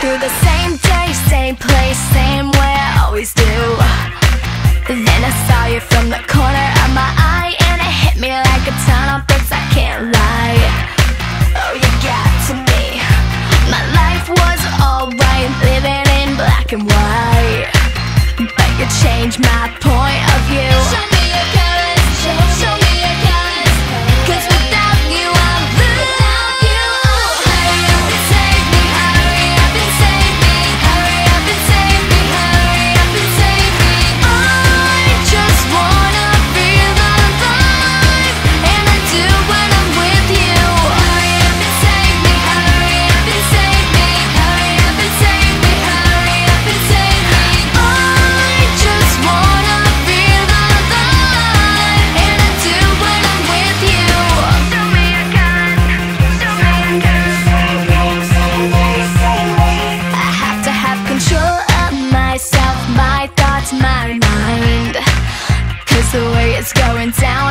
through the same day, same place, same way I always do. Then I saw you from the corner of my eye, and it hit me like a ton of bricks, I can't lie. Oh, you got to me. My life was alright, living in black and white, but you changed my point of view. Show me your colors, show me your colors, 'cause without you I'm blue. Hurry up and save me, hurry up and save me, hurry up and save me, hurry up and save me. I just wanna feel alive, and I do when I'm with you. Hurry up and save me, hurry up and save me, hurry up and save me, hurry up and save me. I just wanna feel alive, and I do when I'm with you. Show me your colors, show me your colors. I have to have control of myself, my thoughts, my mind, 'cause the way it's going down